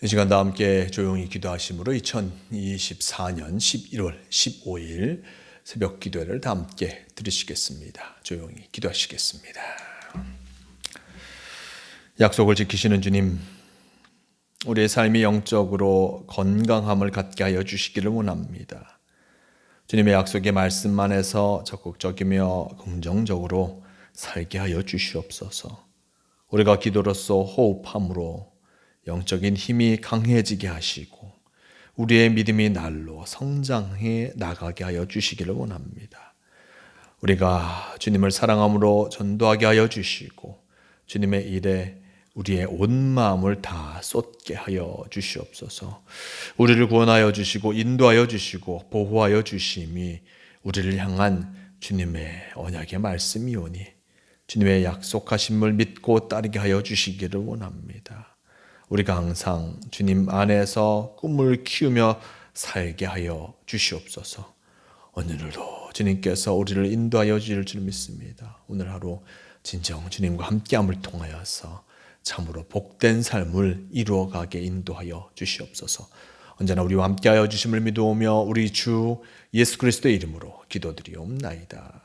이 시간 다 함께 조용히 기도하심으로 2024년 11월 15일 새벽 기도회를 다 함께 들으시겠습니다. 조용히 기도하시겠습니다. 약속을 지키시는 주님, 우리의 삶이 영적으로 건강함을 갖게 하여 주시기를 원합니다. 주님의 약속의 말씀 안에서 적극적이며 긍정적으로 살게 하여 주시옵소서. 우리가 기도로서 호흡함으로 영적인 힘이 강해지게 하시고 우리의 믿음이 날로 성장해 나가게 하여 주시기를 원합니다. 우리가 주님을 사랑함으로 전도하게 하여 주시고 주님의 일에 우리의 온 마음을 다 쏟게 하여 주시옵소서. 우리를 구원하여 주시고 인도하여 주시고 보호하여 주심이 우리를 향한 주님의 언약의 말씀이오니 주님의 약속하심을 믿고 따르게 하여 주시기를 원합니다. 우리가 항상 주님 안에서 꿈을 키우며 살게 하여 주시옵소서. 오늘도 주님께서 우리를 인도하여 주실 줄 믿습니다. 오늘 하루 진정 주님과 함께함을 통하여서 참으로 복된 삶을 이루어가게 인도하여 주시옵소서. 언제나 우리와 함께하여 주심을 믿어오며 우리 주 예수 그리스도의 이름으로 기도드리옵나이다.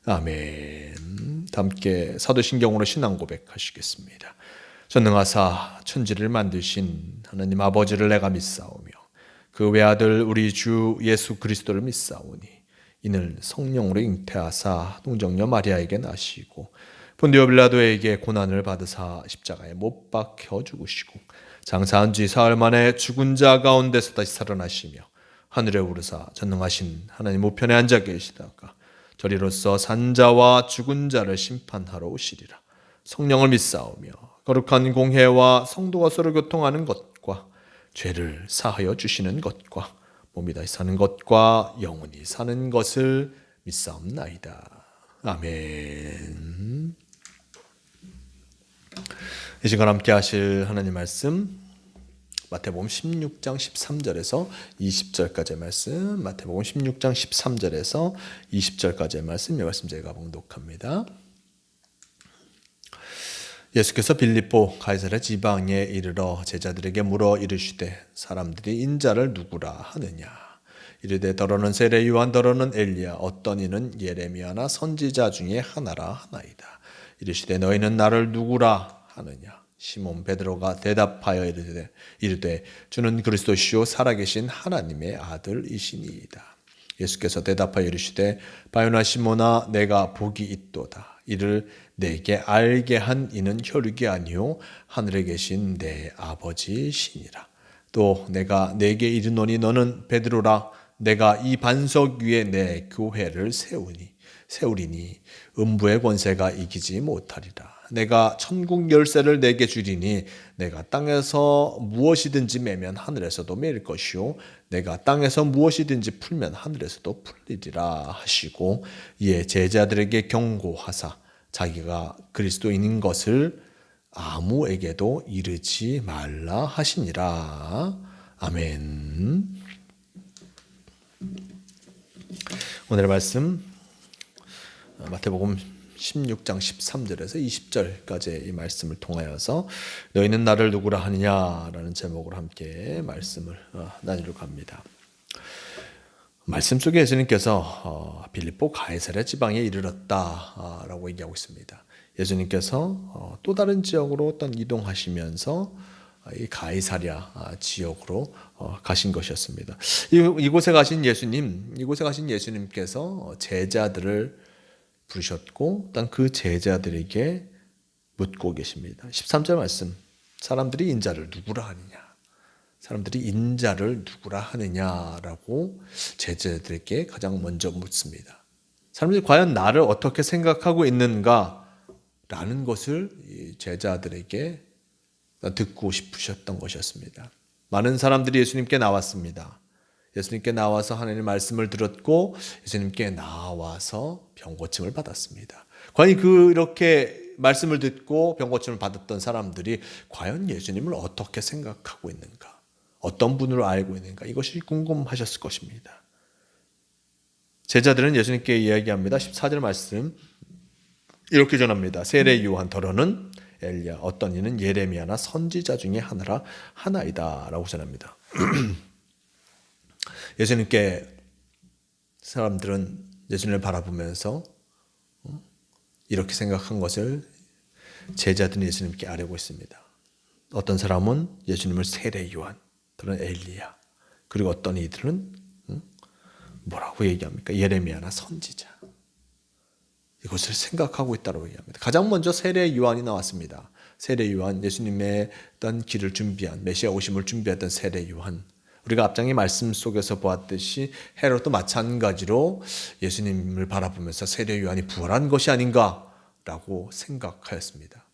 아멘. 함께 사도신경으로 신앙 고백하시겠습니다. 전능하사 천지를 만드신 하나님 아버지를 내가 믿사오며 그 외아들 우리 주 예수 그리스도를 믿사오니 이는 성령으로 잉태하사 동정녀 마리아에게 나시고 본디오 빌라도에게 고난을 받으사 십자가에 못 박혀 죽으시고 장사한 지 사흘 만에 죽은 자 가운데서 다시 살아나시며 하늘에 오르사 전능하신 하나님 우편에 앉아 계시다가 저리로서 산자와 죽은 자를 심판하러 오시리라. 성령을 믿사오며 거룩한 공회와 성도가 서로 교통하는 것과 죄를 사하여 주시는 것과 몸이 다시 사는 것과 영원히 사는 것을 믿사옵나이다. 아멘. 이 시간 함께 하실 하나님 말씀 마태복음 16장 13절에서 20절까지의 말씀, 마태복음 16장 13절에서 20절까지의 말씀, 이 말씀 제가 봉독합니다. 예수께서 빌립보 가이사랴 지방에 이르러 제자들에게 물어 이르시되 사람들이 인자를 누구라 하느냐. 이르되 더러는 세례 요한, 더러는 엘리야, 어떤 이는 예레미야나 선지자 중에 하나라 하나이다. 이르시되 너희는 나를 누구라 하느냐. 시몬 베드로가 대답하여 이르되 주는 그리스도시요 살아계신 하나님의 아들이시니이다. 예수께서 대답하여 이르시되 바요나 시몬아, 내가 복이 있도다. 이를 내게 알게 한 이는 혈육이 아니요 하늘에 계신 내 아버지시니라. 또 내가 내게 이르노니 너는 베드로라. 내가 이 반석 위에 내 교회를 세우리니 음부의 권세가 이기지 못하리라. 내가 천국 열쇠를 내게 주리니 내가 땅에서 무엇이든지 매면 하늘에서도 매일 것이요 내가 땅에서 무엇이든지 풀면 하늘에서도 풀리리라 하시고 이에 제자들에게 경고하사 자기가 그리스도인인 것을 아무에게도 이르지 말라 하시니라. 아멘. 오늘의 말씀 마태복음 16장 13절에서 20절까지의 이 말씀을 통하여서 너희는 나를 누구라 하느냐라는 제목으로 함께 말씀을 나누려고 합니다. 말씀 속에 예수님께서 빌립보 가이사랴 지방에 이르렀다라고 얘기하고 있습니다. 예수님께서 또 다른 지역으로 어떤 이동하시면서 이 가이사랴 지역으로 가신 것이었습니다. 이곳에 가신 예수님께서 제자들을 부르셨고 또 그 제자들에게 묻고 계십니다. 13절 말씀, 사람들이 인자를 누구라 하느냐라고 제자들에게 가장 먼저 묻습니다. 사람들이 과연 나를 어떻게 생각하고 있는가라는 것을 제자들에게 듣고 싶으셨던 것이었습니다. 많은 사람들이 예수님께 나왔습니다. 예수님께 나와서 하나님의 말씀을 들었고 예수님께 나와서 병고침을 받았습니다. 과연 그렇게 말씀을 듣고 병고침을 받았던 사람들이 과연 예수님을 어떻게 생각하고 있는가, 어떤 분으로 알고 있는가, 이것이 궁금하셨을 것입니다. 제자들은 예수님께 이야기합니다. 14절 말씀 이렇게 전합니다. 세례 요한, 더러는 엘리야, 어떤 이는 예레미야나 선지자 중에 하나이다 라고 전합니다. 예수님께 사람들은 예수님을 바라보면서 이렇게 생각한 것을 제자들은 예수님께 아뢰고 있습니다. 어떤 사람은 예수님을 세례 요한, 또는 엘리야, 그리고 어떤 이들은 뭐라고 얘기합니까? 예레미야나 선지자. 이것을 생각하고 있다고 얘기합니다. 가장 먼저 세례 요한이 나왔습니다. 세례 요한, 예수님의 어떤 길을 준비한, 메시아 오심을 준비했던 세례 요한. 우리가 앞장의 말씀 속에서 보았듯이 헤롯도 마찬가지로 예수님을 바라보면서 세례 요한이 부활한 것이 아닌가라고 생각하였습니다.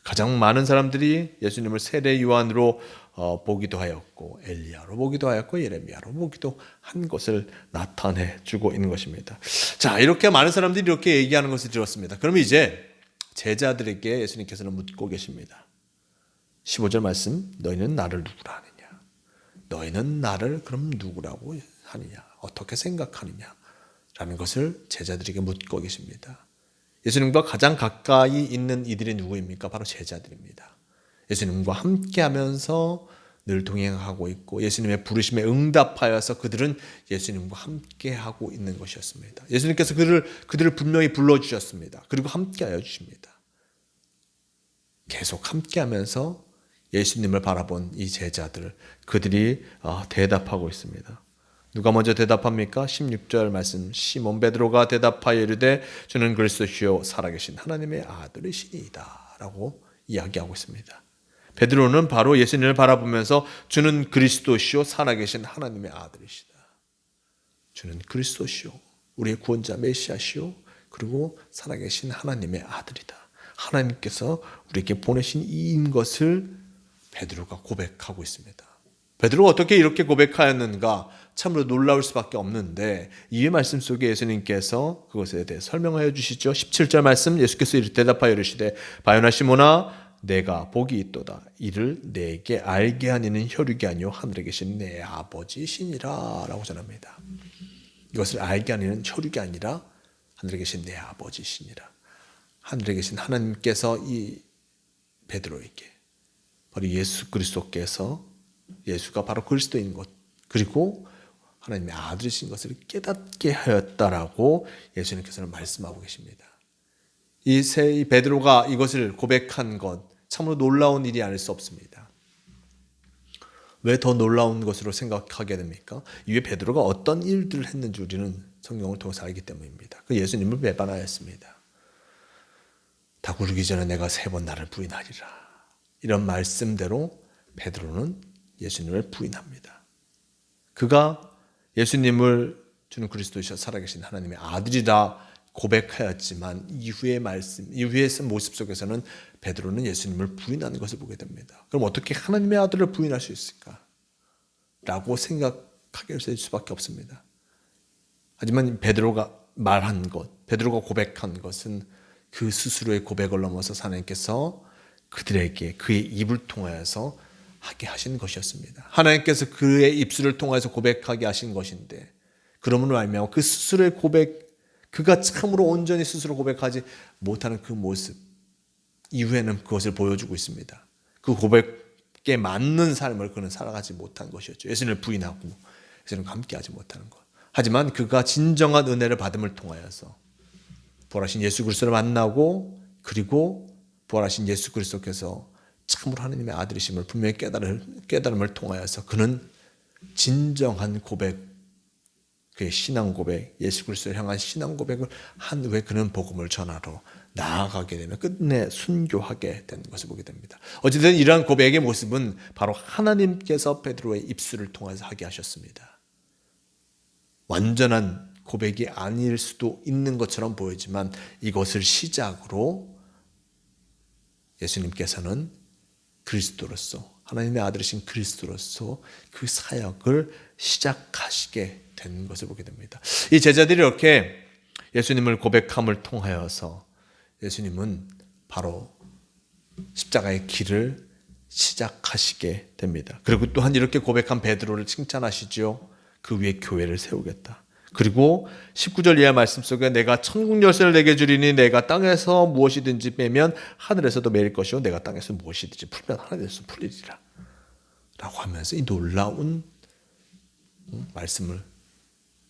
가장 많은 사람들이 예수님을 세례 요한으로 보기도 하였고, 엘리야로 보기도 하였고, 예레미야로 보기도 한 것을 나타내 주고 있는 것입니다. 자, 이렇게 많은 사람들이 이렇게 얘기하는 것을 들었습니다. 그럼 이제 제자들에게 예수님께서는 묻고 계십니다. 15절 말씀, 너희는 나를 누구라 하느냐? 너희는 나를 그럼 누구라고 하느냐? 어떻게 생각하느냐? 라는 것을 제자들에게 묻고 계십니다. 예수님과 가장 가까이 있는 이들이 누구입니까? 바로 제자들입니다. 예수님과 함께하면서 늘 동행하고 있고 예수님의 부르심에 응답하여서 그들은 예수님과 함께하고 있는 것이었습니다. 예수님께서 그들을 분명히 불러주셨습니다. 그리고 함께하여 주십니다. 계속 함께하면서 예수님을 바라본 이 제자들, 그들이 대답하고 있습니다. 누가 먼저 대답합니까? 16절 말씀, 시몬 베드로가 대답하여 이르되 주는 그리스도시요 살아계신 하나님의 아들이시니이다 라고 이야기하고 있습니다. 베드로는 바로 예수님을 바라보면서 주는 그리스도시요 살아계신 하나님의 아들이시다. 주는 그리스도시요 우리의 구원자 메시아시요 그리고 살아계신 하나님의 아들이다. 하나님께서 우리에게 보내신 이인 것을 베드로가 고백하고 있습니다. 베드로가 어떻게 이렇게 고백하였는가? 참으로 놀라울 수밖에 없는데 이 말씀 속에 예수님께서 그것에 대해 설명하여 주시죠. 17절 말씀, 예수께서 이렇게 대답하여 이르시되 바요나 시몬아 내가 복이 있도다. 이를 내게 알게 하니는 혈육이 아니요 하늘에 계신 내 아버지시니라 라고 전합니다. 이것을 알게 하니는 혈육이 아니라 하늘에 계신 내 아버지시니라. 하늘에 계신 하나님께서 이 베드로에게 바로 예수 그리스도께서, 예수가 바로 그리스도인 것, 그리고 하나님의 아들이신 것을 깨닫게 하였다라고 예수님께서는 말씀하고 계십니다. 이 베드로가 이것을 고백한 것 참으로 놀라운 일이 아닐 수 없습니다. 왜 더 놀라운 것으로 생각하게 됩니까? 이후에 베드로가 어떤 일들을 했는지 우리는 성경을 통해서 알기 때문입니다. 그 예수님을 배반하였습니다. 다 구르기 전에 내가 3번 나를 부인하리라. 이런 말씀대로 베드로는 예수님을 부인합니다. 그가 예수님을 주는 그리스도이셔 살아계신 하나님의 아들이라 고백하였지만 이후의 모습 속에서는 베드로는 예수님을 부인하는 것을 보게 됩니다. 그럼 어떻게 하나님의 아들을 부인할 수 있을까? 라고 생각하게 될 수밖에 없습니다. 하지만 베드로가 말한 것, 베드로가 고백한 것은 그 스스로의 고백을 넘어서 하나님께서 그들에게 그의 입을 통하여서 하게 하신 것이었습니다. 하나님께서 그의 입술을 통해서 고백하게 하신 것인데 그러므로 알면 그 스스로의 고백, 그가 참으로 온전히 스스로 고백하지 못하는 그 모습 이후에는 그것을 보여주고 있습니다. 그 고백에 맞는 삶을 그는 살아가지 못한 것이었죠. 예수님을 부인하고 예수님과 함께하지 못하는 것. 하지만 그가 진정한 은혜를 받음을 통하여서 부활하신 예수 그리스도를 만나고 그리고 부활하신 예수 그리스도께서 참으로 하나님의 아들이심을 분명히 깨달음을 통하여서 그는 진정한 고백, 그의 신앙 고백, 예수 그리스도를 향한 신앙 고백을 한 후에 그는 복음을 전하러 나아가게 되는 끝내 순교하게 된 것을 보게 됩니다. 어쨌든 이러한 고백의 모습은 바로 하나님께서 베드로의 입술을 통해서 하게 하셨습니다. 완전한 고백이 아닐 수도 있는 것처럼 보이지만 이것을 시작으로 예수님께서는 그리스도로서, 하나님의 아들이신 그리스도로서 그 사역을 시작하시게 된 것을 보게 됩니다. 이 제자들이 이렇게 예수님을 고백함을 통하여서 예수님은 바로 십자가의 길을 시작하시게 됩니다. 그리고 또한 이렇게 고백한 베드로를 칭찬하시죠. 그 위에 교회를 세우겠다. 그리고 19절 이하 말씀 속에 내가 천국 열쇠를 내게 주리니 내가 땅에서 무엇이든지 빼면 하늘에서도 매일 것이요 내가 땅에서 무엇이든지 풀면 하늘에서 풀리리라 라고 하면서 이 놀라운 말씀을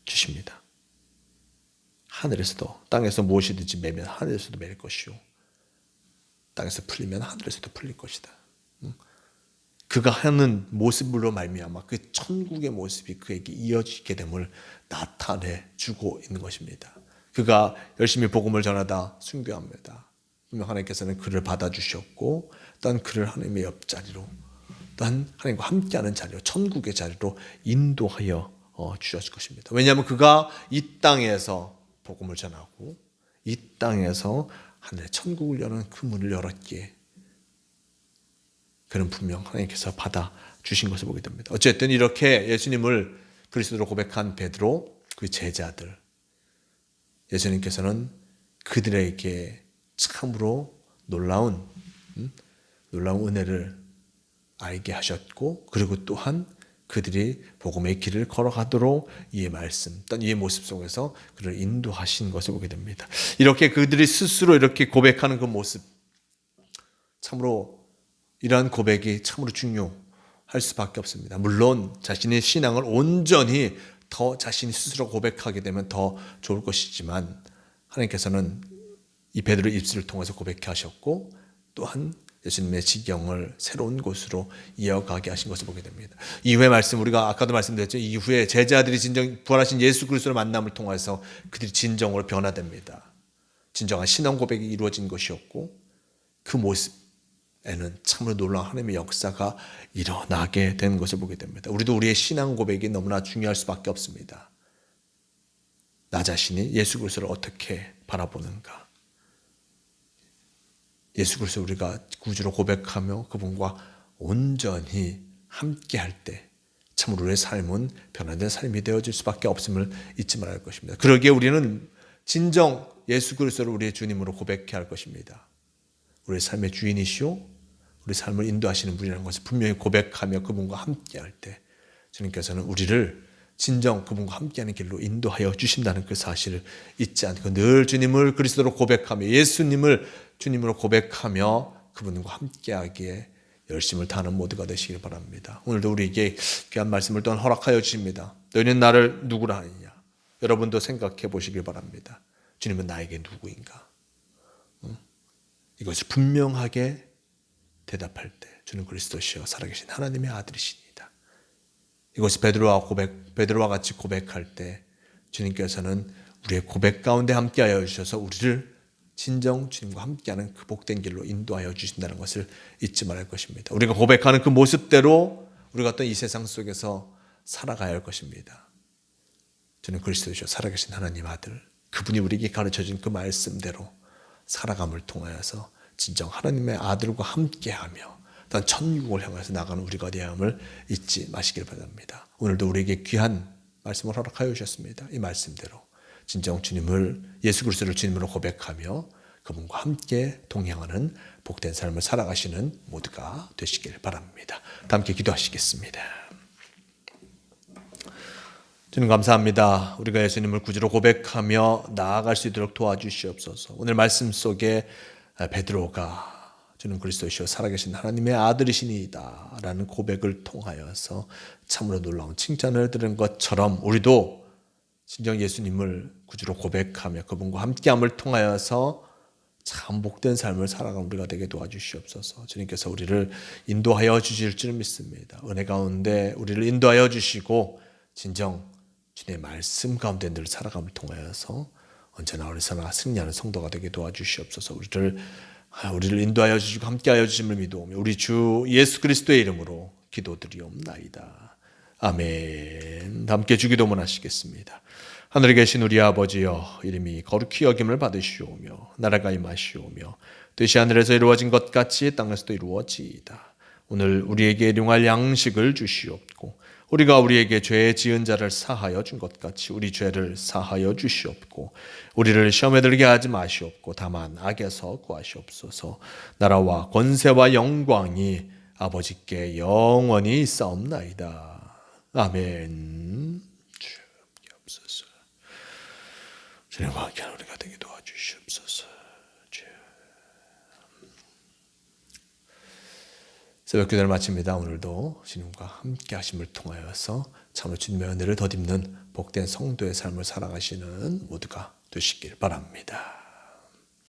주십니다. 하늘에서도 땅에서 무엇이든지 매면 하늘에서도 매일 것이요 땅에서 풀리면 하늘에서도 풀릴 것이다. 그가 하는 모습으로 말미암아 그 천국의 모습이 그에게 이어지게 됨을 나타내 주고 있는 것입니다. 그가 열심히 복음을 전하다 순교합니다. 분명 하나님께서는 그를 받아주셨고 또한 그를 하나님의 옆자리로 또한 하나님과 함께하는 자리로 천국의 자리로 인도하여 주셨을 것입니다. 왜냐하면 그가 이 땅에서 복음을 전하고 이 땅에서 하늘의 천국을 여는 그 문을 열었기에 그는 분명 하나님께서 받아주신 것을 보게 됩니다. 어쨌든 이렇게 예수님을 그리스도로 고백한 베드로 그 제자들 예수님께서는 그들에게 참으로 놀라운 은혜를 알게 하셨고 그리고 또한 그들이 복음의 길을 걸어가도록 이의 말씀, 또는 이의 모습 속에서 그를 인도하신 것을 보게 됩니다. 이렇게 그들이 스스로 이렇게 고백하는 그 모습, 참으로 이러한 고백이 참으로 중요할 수밖에 없습니다. 물론 자신의 신앙을 온전히 더 자신이 스스로 고백하게 되면 더 좋을 것이지만 하나님께서는 이 베드로의 입술을 통해서 고백해 하셨고 또한 예수님의 지경을 새로운 곳으로 이어가게 하신 것을 보게 됩니다. 이후의 말씀 우리가 아까도 말씀드렸죠. 이후에 제자들이 진정 부활하신 예수 그리스도의 만남을 통해서 그들이 진정으로 변화됩니다. 진정한 신앙 고백이 이루어진 것이었고 그 모습에는 참으로 놀라운 하나님의 역사가 일어나게 된 것을 보게 됩니다. 우리도 우리의 신앙 고백이 너무나 중요할 수밖에 없습니다. 나 자신이 예수 그리스도를 어떻게 바라보는가. 예수 그리스도 우리가 구주로 고백하며 그분과 온전히 함께할 때 참으로 우리의 삶은 변화된 삶이 되어질 수밖에 없음을 잊지 말아야 할 것입니다. 그러기에 우리는 진정 예수 그리스도를 우리의 주님으로 고백해야 할 것입니다. 우리의 삶의 주인이시오 우리 삶을 인도하시는 분이라는 것을 분명히 고백하며 그분과 함께할 때 주님께서는 우리를 진정 그분과 함께하는 길로 인도하여 주신다는 그 사실을 잊지 않고 늘 주님을 그리스도로 고백하며 예수님을 주님으로 고백하며 그분과 함께하기에 열심을 다하는 모두가 되시길 바랍니다. 오늘도 우리에게 귀한 말씀을 또한 허락하여 주십니다. 너희는 나를 누구라 하느냐. 여러분도 생각해 보시길 바랍니다. 주님은 나에게 누구인가. 이것을 분명하게 대답할 때 주는 그리스도시여 살아계신 하나님의 아들이시니다. 이것이 베드로와 같이 고백할 때 주님께서는 우리의 고백 가운데 함께하여 주셔서 우리를 진정 주님과 함께하는 그 복된 길로 인도하여 주신다는 것을 잊지 말할 것입니다. 우리가 고백하는 그 모습대로 우리가 어떤 이 세상 속에서 살아가야 할 것입니다. 주는 그리스도시여 살아계신 하나님 아들 그분이 우리에게 가르쳐준 그 말씀대로 살아감을 통하여서 진정 하나님의 아들과 함께하며 또한 천국을 향해서 나가는 우리가 되어야 함을 잊지 마시길 바랍니다. 오늘도 우리에게 귀한 말씀을 허락하여 주셨습니다. 이 말씀대로 진정 주님을 예수 그리스도를 주님으로 고백하며 그분과 함께 동행하는 복된 삶을 살아가시는 모두가 되시길 바랍니다. 다 함께 기도하시겠습니다. 주님 감사합니다. 우리가 예수님을 구주로 고백하며 나아갈 수 있도록 도와주시옵소서. 오늘 말씀 속에 베드로가 주는 그리스도시여 살아계신 하나님의 아들이시니이다 라는 고백을 통하여서 참으로 놀라운 칭찬을 들은 것처럼 우리도 진정 예수님을 구주로 고백하며 그분과 함께함을 통하여서 참 복된 삶을 살아가는 우리가 되게 도와주시옵소서. 주님께서 우리를 인도하여 주실 줄 믿습니다. 은혜 가운데 우리를 인도하여 주시고 진정 주님의 말씀 가운데 늘 살아감을 통하여서 언제나 어디서나 승리하는 성도가 되게 도와주시옵소서. 우리를 인도하여 주시고 함께하여 주심을 믿어오며 우리 주 예수 그리스도의 이름으로 기도드리옵나이다. 아멘. 함께 주기도문 하시겠습니다. 하늘에 계신 우리 아버지여 이름이 거룩히 여김을 받으시오며 나라가 임하시오며 뜻이 하늘에서 이루어진 것 같이 땅에서도 이루어지이다. 오늘 우리에게 일용할 양식을 주시옵고 우리가 우리에게 죄 지은 자를 사하여 준 것 같이 우리 죄를 사하여 주시옵고 우리를 시험에 들게 하지 마시옵고 다만 악에서 구하시옵소서. 나라와 권세와 영광이 아버지께 영원히 있사옵나이다. 아멘. 주옵소서. 주님과 함께하는 우리가 되게 도와주시옵소서. 주여. 새벽 기도를 마칩니다. 오늘도 주님과 함께 하심을 통하여서 참으로 주님의 은혜를 덧입는 복된 성도의 삶을 살아가시는 모두가 되시길 바랍니다.